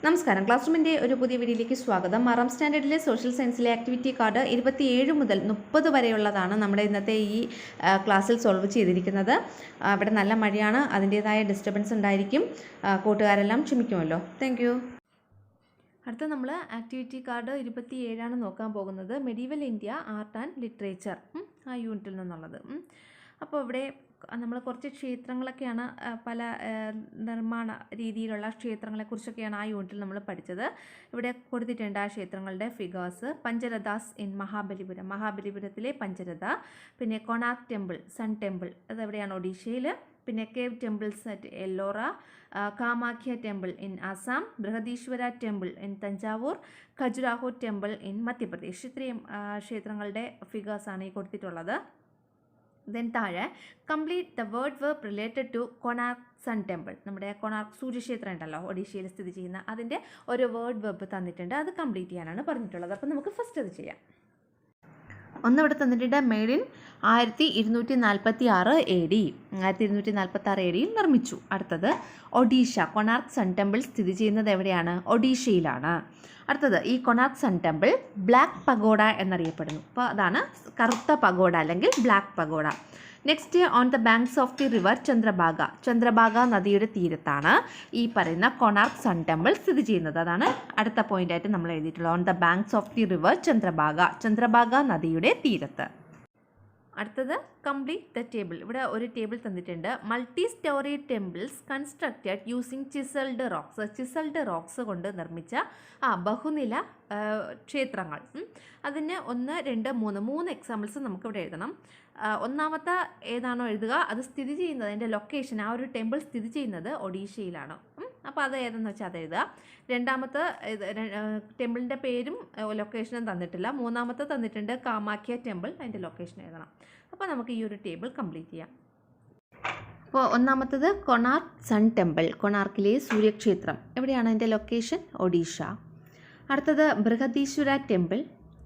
നമസ്കാരം. ക്ലാസ് റൂമിൻ്റെ ഒരു പുതിയ വീഡിയോയിലേക്ക് സ്വാഗതം. 6ാം സ്റ്റാൻഡേർഡിലെ സോഷ്യൽ സയൻസിലെ ആക്ടിവിറ്റി കാർഡ് 27 മുതൽ 30 വരെയുള്ളതാണ് നമ്മുടെ ഇന്നത്തെ ഈ ക്ലാസ്സിൽ സോൾവ് ചെയ്തിരിക്കുന്നത്. ഇവിടെ നല്ല മഴയാണ്, അതിൻ്റേതായ ഡിസ്റ്റർബൻസ് ഉണ്ടായിരിക്കും. കൂട്ടുകാരെല്ലാം ക്ഷമിക്കുമല്ലോ. Thank you. അടുത്ത നമ്മൾ ആക്ടിവിറ്റി കാർഡ് 27 നോക്കാൻ പോകുന്നത്. Medieval India art and literature, ആ യൂണിറ്റിൽ നിന്നുള്ളത്. അപ്പോൾ ഇവിടെ നമ്മൾ കുറച്ച് ക്ഷേത്രങ്ങളൊക്കെയാണ്, പല നിർമ്മാണ രീതിയിലുള്ള ക്ഷേത്രങ്ങളെക്കുറിച്ചൊക്കെയാണ് ആ യൂണിറ്റിൽ നമ്മൾ പഠിച്ചത്. ഇവിടെ കൊടുത്തിട്ടുണ്ട് ആ ക്ഷേത്രങ്ങളുടെ ഫിഗേഴ്സ്. പഞ്ചരഥാസ് ഇൻ മഹാബലിപുരത്തിലെ പഞ്ചരഥ, പിന്നെ കൊണാർക്ക് ടെമ്പിൾ, സൺ ടെമ്പിൾ, അതെവിടെയാണ്? ഒഡീഷയിൽ. പിന്നെ cave temples at Ellora, Kamakhya temple in Assam, Brihadeeswara temple in Thanjavur, Khajuraho temple in Madhya Pradesh. ഇത്രയും ക്ഷേത്രങ്ങളുടെ ഫിഗേഴ്സാണ് ഈ കൊടുത്തിട്ടുള്ളത്. ദെൻ താഴെ complete the word verb related to Konark sun temple. നമ്മുടെ കൊണാർക്ക് സൂര്യക്ഷേത്രം ഉണ്ടല്ലോ, ഒഡീഷയിൽ സ്ഥിതി ചെയ്യുന്ന, അതിൻ്റെ ഒരു വേർഡ് വെർബ് തന്നിട്ടുണ്ട്. അത് കംപ്ലീറ്റ് ചെയ്യാനാണ് പറഞ്ഞിട്ടുള്ളത്. അപ്പോൾ നമുക്ക് ഫസ്റ്റ് അത് ചെയ്യാം. ഇവിടെ തന്നിട്ടുണ്ട്. മെയ്ഡ് ഇൻ 1246 AD, 1246 AD നിർമ്മിച്ചു. അടുത്തത് ഒഡീഷ. കൊണാർക്ക് സൺ ടെമ്പിൾ സ്ഥിതി ചെയ്യുന്നത് എവിടെയാണ്? ഒഡീഷയിലാണ്. അടുത്തത് ഈ Konark sun temple black pagoda എന്നറിയപ്പെടുന്നു. അപ്പോൾ അതാണ് കറുത്ത പഗോഡ അല്ലെങ്കിൽ black pagoda. Next, on the banks of the river Chandrabhaga നദിയുടെ തീരത്താണ് ഈ പറയുന്ന കൊണാർക്ക് സൺ ടെമ്പിൾ സ്ഥിതി ചെയ്യുന്നത്. അതാണ് അടുത്ത പോയിന്റായിട്ട് നമ്മൾ എഴുതിയിട്ടുള്ളത്. On the banks of the river Chandrabhaga നദിയുടെ തീരത്ത്. അടുത്തത് കംപ്ലീറ്റ് ദ ടേബിൾ. ഇവിടെ ഒരു ടേബിൾ തന്നിട്ടുണ്ട്. Multi story temples constructed using chiselled rocks കൊണ്ട് നിർമ്മിച്ച ബഹുനില ക്ഷേത്രങ്ങൾ. അതിന് 1, 2, 3 എക്സാമ്പിൾസ് നമുക്കിവിടെ എഴുതണം. ഒന്നാമത്തെ ഏതാണോ എഴുതുക അത് സ്ഥിതി ചെയ്യുന്നത്, അതിൻ്റെ ലൊക്കേഷൻ, ആ ഒരു ടെമ്പിൾ സ്ഥിതി ചെയ്യുന്നത് ഒഡീഷയിലാണ്. അപ്പോൾ അത് ഏതെന്ന് വെച്ചാൽ അത് എഴുതുക. രണ്ടാമത്തെ ടെമ്പിളിൻ്റെ പേരും ലൊക്കേഷനും തന്നിട്ടില്ല. മൂന്നാമത്തെ തന്നിട്ടുണ്ട് കാമാഖ്യ ടെമ്പിൾ, അതിൻ്റെ ലൊക്കേഷൻ എഴുതണം. അപ്പോൾ നമുക്ക് ഈ ഒരു ടേബിൾ കംപ്ലീറ്റ് ചെയ്യാം. അപ്പോൾ ഒന്നാമത്തത് കൊണാർക്ക് സൺ ടെമ്പിൾ, കൊണാർക്കിലെ സൂര്യക്ഷേത്രം. എവിടെയാണ് അതിൻ്റെ ലൊക്കേഷൻ? ഒഡീഷ. അടുത്തത് ബൃഹദീശ്വര ടെമ്പിൾ,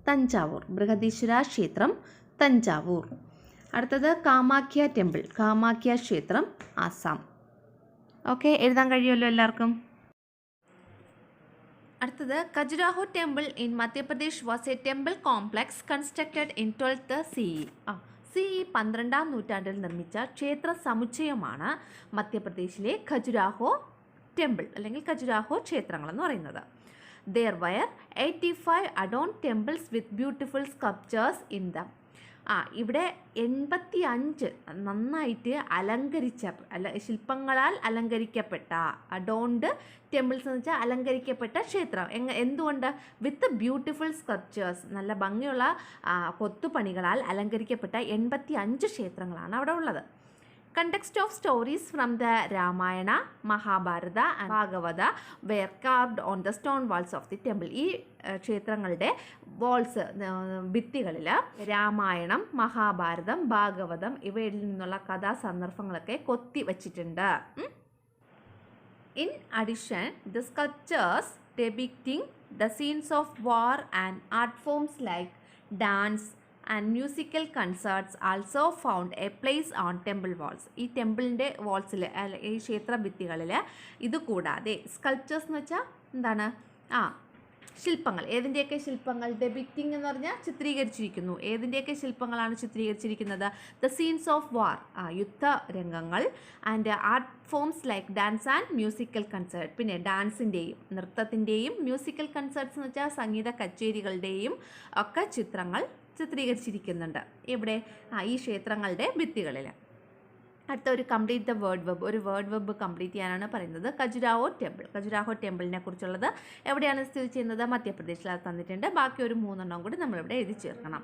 തഞ്ചാവൂർ, ബൃഹദീശ്വര ക്ഷേത്രം, തഞ്ചാവൂർ. അടുത്തത് കാമാഖ്യ ടെമ്പിൾ, കാമാഖ്യ ക്ഷേത്രം, ആസാം. ഓക്കെ, എഴുതാൻ കഴിയുമല്ലോ എല്ലാവർക്കും. അടുത്തത് Khajuraho temple in Madhya Pradesh was A temple complex constructed in 12th CE 12ാം നൂറ്റാണ്ടിൽ നിർമ്മിച്ച ക്ഷേത്ര സമുച്ചയമാണ് മധ്യപ്രദേശിലെ ഖജുരാഹോ ടെമ്പിൾ അല്ലെങ്കിൽ ഖജുരാഹോ ക്ഷേത്രങ്ങൾ എന്ന് പറയുന്നത്. There were 85 adorned temples with beautiful sculptures in them. ഇവിടെ 85 നന്നായിട്ട് ശില്പങ്ങളാൽ അലങ്കരിക്കപ്പെട്ട, അഡോൺഡ് ടെമ്പിൾസ് എന്ന് വെച്ചാൽ അലങ്കരിക്കപ്പെട്ട ക്ഷേത്രം. എന്തുകൊണ്ട്? വിത്ത് ബ്യൂട്ടിഫുൾ സ്കൾപ്ചേഴ്സ്, നല്ല ഭംഗിയുള്ള കൊത്തുപണികളാൽ അലങ്കരിക്കപ്പെട്ട 85 ക്ഷേത്രങ്ങളാണ് അവിടെ ഉള്ളത്. Context of stories from the Ramayana, Mahabharata and Bhagavata were carved on the stone walls of the temple. ഈ ക്ഷേത്രങ്ങളുടെ വാൾസ്, ഭിത്തികളിൽ രാമായണം, മഹാഭാരതം, ഭാഗവതം ഇവയിൽ നിന്നുള്ള കഥാസന്ദർഭങ്ങളൊക്കെ കൊത്തി വച്ചിട്ടുണ്ട്. In addition, the sculptures depicting the scenes of war and art forms like dance and musical concerts also found a place on temple walls. ഈ ടെമ്പിളിൻ്റെ വാൾസിൽ, ഈ ക്ഷേത്ര ഭിത്തികളിൽ ഇത് കൂടാതെ സ്കൾപ്ചേഴ്സ് എന്ന് വെച്ചാൽ എന്താണ്? ശില്പങ്ങൾ. ഏതിൻ്റെയൊക്കെ ശില്പങ്ങൾ? ഡെപിക്റ്റിംഗ് എന്ന് പറഞ്ഞാൽ ചിത്രീകരിച്ചിരിക്കുന്നു. ഏതിൻ്റെയൊക്കെ ശില്പങ്ങളാണ് ചിത്രീകരിച്ചിരിക്കുന്നത്? ദ സീൻസ് ഓഫ് വാർ, യുദ്ധരംഗങ്ങൾ, and art forms like dance and musical concert. പിന്നെ ഡാൻസിൻ്റെയും നൃത്തത്തിൻ്റെയും മ്യൂസിക്കൽ കൺസേർട്ട്സ് എന്ന് വെച്ചാൽ സംഗീത കച്ചേരികളുടെയും ഒക്കെ ചിത്രങ്ങൾ ചിത്രീകരിച്ചിരിക്കുന്നുണ്ട്. ഇവിടെ ഈ ക്ഷേത്രങ്ങളുടെ ഭിത്തികളിൽ. അടുത്ത ഒരു കംപ്ലീറ്റ് ദ വേർഡ് വെബ്, ഒരു വേർഡ് വെബ് കംപ്ലീറ്റ് ചെയ്യാനാണ് പറയുന്നത്. ഖജുരാഹോ ടെമ്പിളിനെ കുറിച്ചുള്ളത് എവിടെയാണ് സ്ഥിതി ചെയ്യുന്നത്? മധ്യപ്രദേശിൽ. അത് തന്നിട്ടുണ്ട്. ബാക്കി ഒരു 3 കൂടി നമ്മളിവിടെ എഴുതി ചേർക്കണം.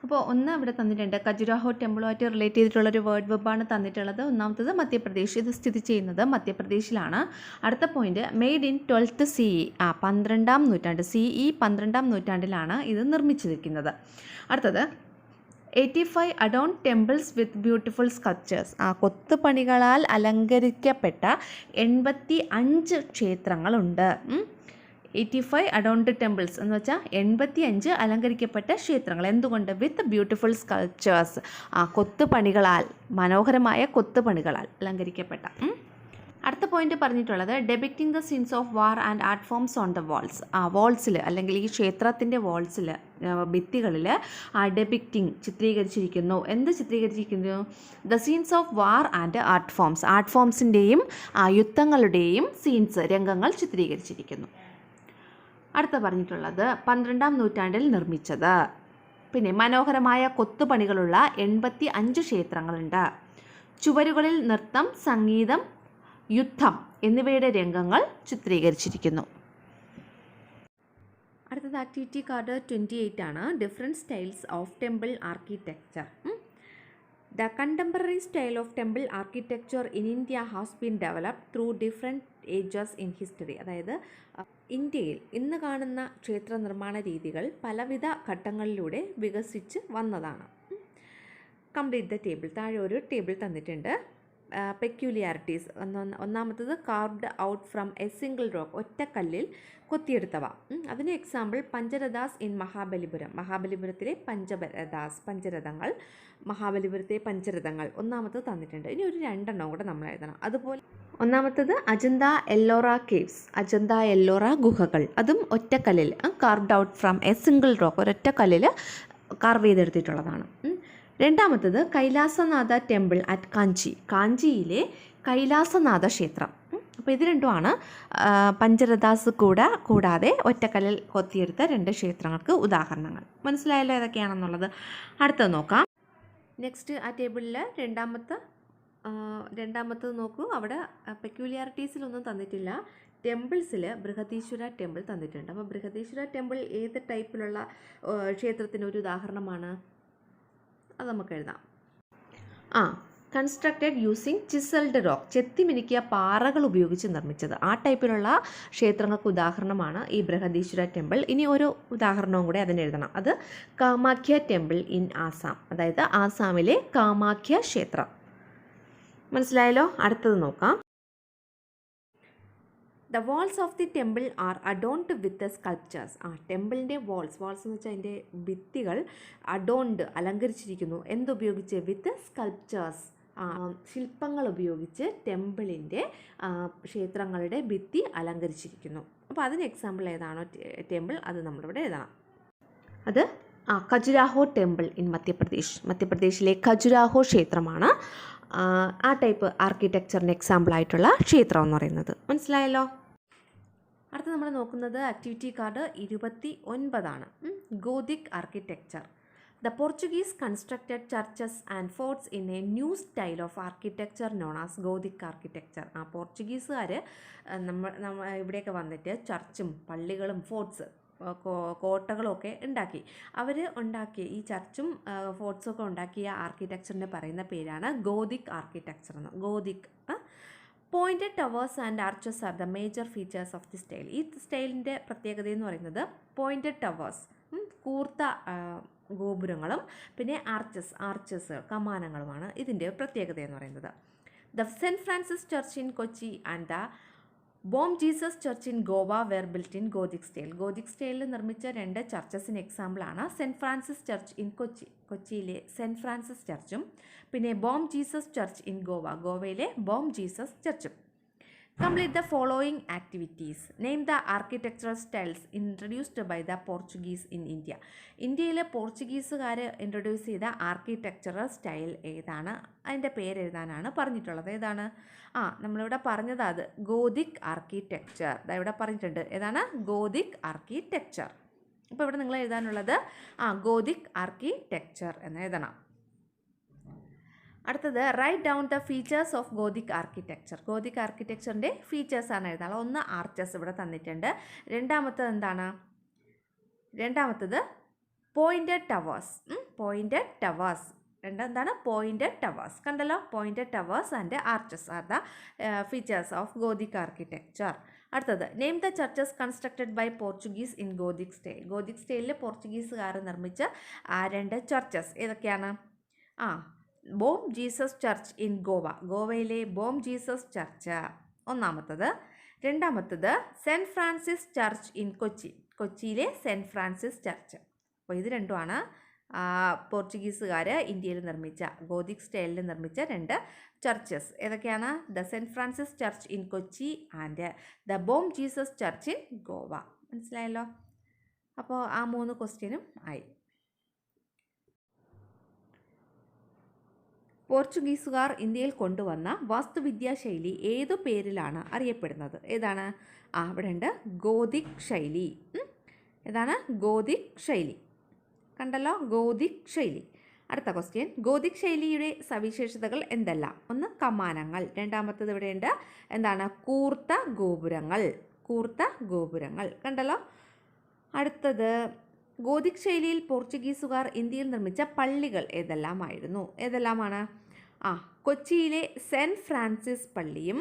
അപ്പോൾ ഇവിടെ തന്നിട്ടുണ്ട്. ഖജുരാഹോ ടെമ്പിളുമായിട്ട് റിലേറ്റ് ചെയ്തിട്ടുള്ളൊരു വേർഡ് വെബാണ് തന്നിട്ടുള്ളത്. ഒന്നാമത്തത് മധ്യപ്രദേശ്, ഇത് സ്ഥിതി ചെയ്യുന്നത് മധ്യപ്രദേശിലാണ്. അടുത്ത point, made in 12th CE, 12ാം നൂറ്റാണ്ട്, CE 12ാം നൂറ്റാണ്ടിലാണ് ഇത് നിർമ്മിച്ചിരിക്കുന്നത്. അടുത്തത് 85 adorned temples with beautiful sculptures, കൊത്തുപണികളാൽ അലങ്കരിക്കപ്പെട്ട 85 ക്ഷേത്രങ്ങളുണ്ട്. 85 അഡോൺഡ് ടെമ്പിൾസ് എന്ന് വെച്ചാൽ 85 അലങ്കരിക്കപ്പെട്ട ക്ഷേത്രങ്ങൾ. എന്തുകൊണ്ട്? വിത്ത് ബ്യൂട്ടിഫുൾ സ്കൾപ്ചേഴ്സ്, കൊത്തുപണികളാൽ, മനോഹരമായ കൊത്തുപണികളാൽ അലങ്കരിക്കപ്പെട്ട. അടുത്ത പോയിന്റ് പറഞ്ഞിട്ടുള്ളത് depicting the scenes of war and art forms on the walls. വാൾസിൽ അല്ലെങ്കിൽ ഈ ക്ഷേത്രത്തിൻ്റെ വാൾസിൽ ഭിത്തികളിൽ ഡെപിക്റ്റിംഗ് ചിത്രീകരിച്ചിരിക്കുന്നു. എന്ത് ചിത്രീകരിച്ചിരിക്കുന്നു? The scenes of war and art forms. Art ഫോംസിൻ്റെയും യുദ്ധങ്ങളുടെയും സീൻസ്, രംഗങ്ങൾ ചിത്രീകരിച്ചിരിക്കുന്നു. അടുത്ത പറഞ്ഞിട്ടുള്ളത് 12-ാം നൂറ്റാണ്ടിൽ നിർമ്മിച്ചത്. പിന്നെ മനോഹരമായ കൊത്തുപണികളുള്ള 85 ക്ഷേത്രങ്ങളുണ്ട്. ചുവരുകളിൽ നൃത്തം, സംഗീതം, യുദ്ധം എന്നിവയുടെ രംഗങ്ങൾ ചിത്രീകരിച്ചിരിക്കുന്നു. അടുത്തത് ആക്ടിവിറ്റി കാർഡ് 28 ആണ്. Different styles of temple architecture. The contemporary style of temple architecture in India has been developed through different ages in history. അതായത് ഇന്ത്യയിൽ ഇന്ന് കാണുന്ന ക്ഷേത്ര നിർമ്മാണ രീതികൾ പലവിധ ഘട്ടങ്ങളിലൂടെ വികസിച്ച് വന്നതാണ്. Complete the table. താഴെ ഒരു ടേബിൾ തന്നിട്ടുണ്ട്. പെക്യുലിയാരിറ്റീസ്. ഒന്നാമത്തത് carved out from a single rock. ഒറ്റക്കല്ലിൽ കൊത്തിയെടുത്തവ. അതിന് എക്സാമ്പിൾ പഞ്ചരഥാസ് ഇൻ മഹാബലിപുരം. മഹാബലിപുരത്തിലെ പഞ്ചരഥങ്ങൾ. മഹാബലിപുരത്തെ പഞ്ചരഥങ്ങൾ ഒന്നാമത്തത് തന്നിട്ടുണ്ട്. ഇനി ഒരു 2 എണ്ണം കൂടെ നമ്മൾ എഴുതണം. അതുപോലെ ഒന്നാമത്തത് അജന്ത എല്ലോറ കേവ്സ്. അജന്ത എല്ലോറ ഗുഹകൾ. അതും ഒറ്റക്കല്ലിൽ carved out from a single rock. ഒരൊറ്റക്കല്ലിൽ കാർവ് ചെയ്തെടുത്തിട്ടുള്ളതാണ്. രണ്ടാമത്തത് കൈലാസനാഥ ടെമ്പിൾ അറ്റ് കാഞ്ചി. കാഞ്ചിയിലെ കൈലാസനാഥ ക്ഷേത്രം. അപ്പോൾ ഇത് രണ്ടുമാണ് പഞ്ചരഥാസ് കൂടാതെ ഒറ്റക്കല്ലിൽ കൊത്തിയെടുത്ത 2 ക്ഷേത്രങ്ങൾക്ക് ഉദാഹരണങ്ങൾ. മനസ്സിലായല്ലോ ഏതൊക്കെയാണെന്നുള്ളത്. അടുത്തത് നോക്കാം. നെക്സ്റ്റ് ആ ടേബിളിൽ രണ്ടാമത്തത് നോക്കൂ. അവിടെ പെക്യുലിയാരിറ്റീസിലൊന്നും തന്നിട്ടില്ല. ടെമ്പിൾസിൽ ബൃഹദീശ്വര ടെമ്പിൾ തന്നിട്ടുണ്ട്. അപ്പോൾ ബൃഹദീശ്വര ടെമ്പിൾ ഏത് ടൈപ്പിലുള്ള ക്ഷേത്രത്തിന് ഒരു ഉദാഹരണമാണ്? അത് നമുക്ക് എഴുതാം. Constructed using chiselled rock. ചെത്തിമിനുക്കിയ പാറകൾ ഉപയോഗിച്ച് നിർമ്മിച്ചത്. ആ ടൈപ്പിലുള്ള ക്ഷേത്രങ്ങൾക്ക് ഉദാഹരണമാണ് ഈ ബൃഹദീശ്വര ടെമ്പിൾ. ഇനി ഒരു ഉദാഹരണവും കൂടെ അതിന് എഴുതണം. അത് കാമാഖ്യ ടെമ്പിൾ ഇൻ ആസാം. അതായത് ആസാമിലെ കാമാഖ്യ ക്ഷേത്രം. മനസ്സിലായല്ലോ. അടുത്തത് നോക്കാം. The walls of the temple are adorned with sculptures. ടെമ്പിളിൻ്റെ വാൾസ് എന്ന് വെച്ചാൽ അതിൻ്റെ ഭിത്തികൾ അഡോൺഡ് അലങ്കരിച്ചിരിക്കുന്നു. എന്തുപയോഗിച്ച്? With sculptures. ശില്പങ്ങൾ ഉപയോഗിച്ച് ടെമ്പിളിൻ്റെ ക്ഷേത്രങ്ങളുടെ ഭിത്തി അലങ്കരിച്ചിരിക്കുന്നു. അപ്പോൾ അതിന് എക്സാമ്പിൾ ഏതാണോ ടെമ്പിൾ അത് നമ്മളിവിടെ എഴുതണം. അത് ഖജുരാഹോ ടെമ്പിൾ ഇൻ മധ്യപ്രദേശിലെ ഖജുരാഹോ ക്ഷേത്രമാണ് ആ ടൈപ്പ് ആർക്കിടെക്ചറിന് എക്സാമ്പിളായിട്ടുള്ള ക്ഷേത്രം എന്ന് പറയുന്നത്. മനസ്സിലായല്ലോ. അടുത്ത നമ്മൾ നോക്കുന്നത് activity card 29 Gothic architecture. The Portuguese constructed churches and forts in A new style of architecture known as Gothic architecture. പോർച്ചുഗീസുകാർ നമ്മൾ ഇവിടെയൊക്കെ വന്നിട്ട് ചർച്ചും പള്ളികളും ഫോർട്ട്സ് കോട്ടകളൊക്കെ ഉണ്ടാക്കി. അവർ ഉണ്ടാക്കിയ ഈ ചർച്ചും ഫോർട്ട്സൊക്കെ ഉണ്ടാക്കിയ ആർക്കിടെക്ചറിന് പറയുന്ന പേരാണ് ഗോതിക് ആർക്കിടെക്ചർ എന്ന്. Gothic. Pointed towers and arches are the major features of the style. ഈ സ്റ്റൈലിൻ്റെ പ്രത്യേകത എന്ന് പറയുന്നത് പോയിൻറ്റഡ് ടവേഴ്സ് കൂർത്ത ഗോപുരങ്ങളും പിന്നെ ആർച്ചസ് കമാനങ്ങളുമാണ് ഇതിൻ്റെ പ്രത്യേകത എന്ന് പറയുന്നത്. The cent Francis church in Kochi and the Bom Jesus church in Goa were built in Gothic style. Gothic സ്റ്റൈലിൽ നിർമ്മിച്ച 2 ചർച്ചസിന് എക്സാമ്പിളാണ് സെൻറ്റ് ഫ്രാൻസിസ് ചർച്ച് ഇൻ കൊച്ചിയിലെ സെൻറ്റ് ഫ്രാൻസിസ് ചർച്ചും പിന്നെ ബോം ജീസസ് ചർച്ച് ഇൻ ഗോവയിലെ ബോം ജീസസ് ചർച്ചും. Complete the following activities. Name the architectural styles introduced by the Portuguese in India. ഇന്ത്യയിലെ പോർച്ചുഗീസുകാർ ഇൻട്രൊഡ്യൂസ് ചെയ്ത ആർക്കിടെക്ചറൽ സ്റ്റൈൽ ഏതാണ്? അതിൻ്റെ പേര് എഴുതാനാണ് പറഞ്ഞിട്ടുള്ളത്. ഏതാണ്? നമ്മളിവിടെ പറഞ്ഞത് അത് ഗോതിക് ആർക്കിടെക്ചർ. ഇവിടെ പറഞ്ഞിട്ടുണ്ട്. ഏതാണ്? Gothic architecture. അപ്പോൾ ഇവിടെ നിങ്ങൾ എഴുതാനുള്ളത് ഗോതിക് ആർക്കിടെക്ചർ എന്ന് എഴുതണം. അടുത്തത് write down the features of Gothic architecture. Gothic ആർക്കിടെക്ചറിൻ്റെ ഫീച്ചേഴ്സാണ് എഴുതാനുള്ളത്. ഒന്ന് ആർച്ചസ് ഇവിടെ തന്നിട്ടുണ്ട്. രണ്ടാമത്തത് എന്താണ്? രണ്ടാമത്തത് പോയിൻറ്റഡ് ടവേഴ്സ്. എന്താണ്? Pointed towers. കണ്ടല്ലോ. Pointed towers and arches are the features of Gothic architecture. അടുത്തത് name the churches constructed by Portuguese in Gothic style. Gothic സ്റ്റൈലിൽ പോർച്ചുഗീസുകാർ നിർമ്മിച്ച 2 ചർച്ചസ് ഏതൊക്കെയാണ്? ബോം ജീസസ് ചർച്ച് ഇൻ ഗോവയിലെ ബോം ജീസസ് ചർച്ച് ഒന്നാമത്തത്. രണ്ടാമത്തത് സെൻറ്റ് ഫ്രാൻസിസ് ചർച്ച് ഇൻ കൊച്ചിയിലെ Saint Francis church. അപ്പോൾ ഇത് രണ്ടുമാണ് പോർച്ചുഗീസുകാർ ഇന്ത്യയിൽ നിർമ്മിച്ച ഗോതിക് സ്റ്റൈലിൽ നിർമ്മിച്ച 2 ചർച്ചസ് ഏതൊക്കെയാണ്? The cent Francis church in Kochi and the Bom Jesus church in Goa. മനസ്സിലായല്ലോ? അപ്പോൾ ആ 3 ക്വസ്റ്റ്യനും ആയി. പോർച്ചുഗീസുകാർ ഇന്ത്യയിൽ കൊണ്ടുവന്ന വാസ്തുവിദ്യാശൈലി ഏതു പേരിലാണ് അറിയപ്പെടുന്നത്? ഏതാണ്? അവിടെ ഉണ്ട് ഗോതിക് ശൈലി. ഏതാണ്? ഗോതിക് ശൈലി. കണ്ടല്ലോ, ഗോതിക് ശൈലി. അടുത്ത ക്വസ്റ്റ്യൻ, ഗോതിക് ശൈലിയുടെ സവിശേഷതകൾ എന്തെല്ലാം? ഒന്ന് കമാനങ്ങൾ, രണ്ടാമത്തത് ഇവിടെയുണ്ട് എന്താണ്? കൂർത്ത ഗോപുരങ്ങൾ. കൂർത്ത ഗോപുരങ്ങൾ കണ്ടല്ലോ. അടുത്തത്, ഗോതിക് ശൈലിയിൽ പോർച്ചുഗീസുകാർ ഇന്ത്യയിൽ നിർമ്മിച്ച പള്ളികൾ ഏതെല്ലാമായിരുന്നു? ഏതെല്ലാമാണ്? കൊച്ചിയിലെ സെൻറ്റ് ഫ്രാൻസിസ് പള്ളിയും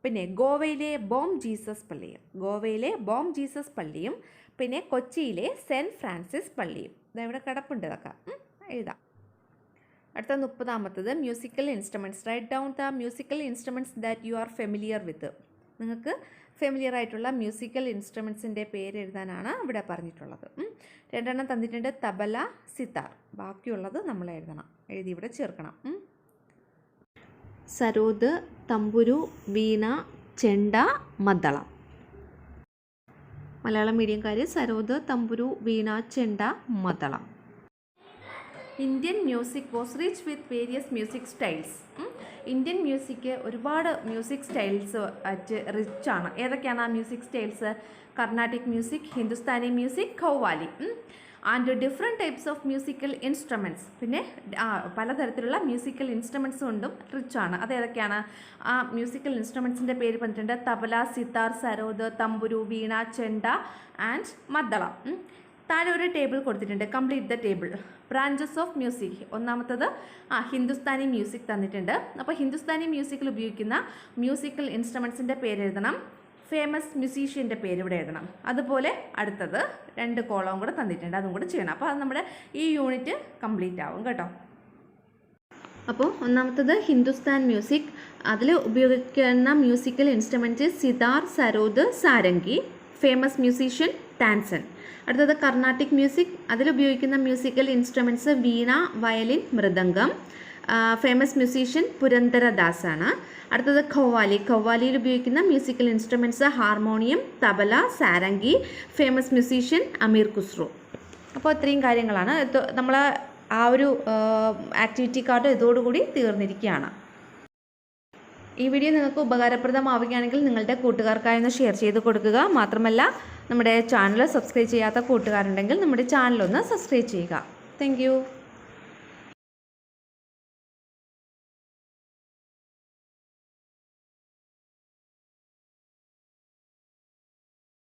പിന്നെ ഗോവയിലെ ബോം ജീസസ് പള്ളിയും. ഗോവയിലെ ബോം ജീസസ് പള്ളിയും പിന്നെ കൊച്ചിയിലെ സെൻറ്റ് ഫ്രാൻസിസ് പള്ളിയും. ഇതെവിടെ കിടപ്പുണ്ട് ഇതൊക്കെ എഴുതാം. അടുത്ത 30ാമത്തത്, musical instruments. Write down the musical instruments that you are familiar with. നിങ്ങൾക്ക് ഫെമിലിയർ ആയിട്ടുള്ള മ്യൂസിക്കൽ ഇൻസ്ട്രുമെൻറ്റ്സിൻ്റെ പേര് എഴുതാനാണ് ഇവിടെ പറഞ്ഞിട്ടുള്ളത്. 2 എണ്ണം തന്നിട്ടുണ്ട്, തബല, സിതാർ. ബാക്കിയുള്ളത് നമ്മൾ എഴുതണം, എഴുതി ഇവിടെ ചേർക്കണം. Sarod, thamburu, veena, chenda, മദ്ദളം. Malayalam മീഡിയംകാർ sarod, thamburu, veena, chenda, maddalam. Indian music was rich with various music styles. Indian music ഒരുപാട് മ്യൂസിക് സ്റ്റൈൽസ് റിച്ച് ആണ്. ഏതൊക്കെയാണ് ആ music styles? Carnatic music, Hindustani music, qawwali and different types of musical instruments. പിന്നെ പലതരത്തിലുള്ള മ്യൂസിക്കൽ ഇൻസ്ട്രുമെൻറ്റ്സ് കൊണ്ടും റിച്ച് ആണ്. അത് ഏതൊക്കെയാണ്? ആ മ്യൂസിക്കൽ ഇൻസ്ട്രുമെൻറ്റ്സിൻ്റെ പേര് പറഞ്ഞിട്ടുണ്ട്, തബല, സിതാർ, സരോദ്, തമ്പുരു, വീണ, ചെണ്ട ആൻഡ് മദ്ദളം. താഴെ ഒരു ടേബിൾ കൊടുത്തിട്ടുണ്ട്, complete the table. Branches of music. ഒന്നാമത്തത് ഹിന്ദുസ്ഥാനി മ്യൂസിക് തന്നിട്ടുണ്ട്. അപ്പോൾ ഹിന്ദുസ്ഥാനി മ്യൂസിക്കിൽ ഉപയോഗിക്കുന്ന മ്യൂസിക്കൽ ഇൻസ്ട്രുമെൻറ്റ്സിൻ്റെ പേര് എഴുതണം, ഫേമസ് മ്യൂസീഷ്യൻ്റെ പേര് ഇവിടെ എഴുതണം. അതുപോലെ അടുത്തത് 2 കോളം കൂടെ തന്നിട്ടുണ്ട്, അതും കൂടെ ചെയ്യണം. അപ്പോൾ അത് നമ്മുടെ ഈ യൂണിറ്റ് കംപ്ലീറ്റ് ആവും കേട്ടോ. അപ്പോൾ ഒന്നാമത്തത് ഹിന്ദുസ്ഥാൻ മ്യൂസിക്. അതിൽ ഉപയോഗിക്കുന്ന musical instrument sitar, sarod, sarangi. Famous musician Tansen. അടുത്തത് കർണാട്ടിക് മ്യൂസിക്. അതിലുപയോഗിക്കുന്ന musical instruments veena, violin, mridangam. Famous musician പുരന്ദരദാസാണ്. അടുത്തത് ഖവാലി. ഖവാലിയിൽ ഉപയോഗിക്കുന്ന musical instruments harmonium, tabla, sarangi. Famous musician Amir Khusro. അപ്പോൾ ഇത്രയും കാര്യങ്ങളാണ്. നമ്മൾ ആ ഒരു ആക്ടിവിറ്റി കാർഡ് ഇതോടുകൂടി തീർന്നിരിക്കുകയാണ്. ഈ വീഡിയോ നിങ്ങൾക്ക് ഉപകാരപ്രദമാവുകയാണെങ്കിൽ നിങ്ങളുടെ കൂട്ടുകാർക്കായി ഒന്ന് ഷെയർ ചെയ്ത് കൊടുക്കുക. മാത്രമല്ല നമ്മുടെ ചാനൽ സബ്സ്ക്രൈബ് ചെയ്യാത്ത കൂട്ടുകാരുണ്ടെങ്കിൽ നമ്മുടെ ചാനലൊന്ന് സബ്സ്ക്രൈബ് ചെയ്യുക. താങ്ക്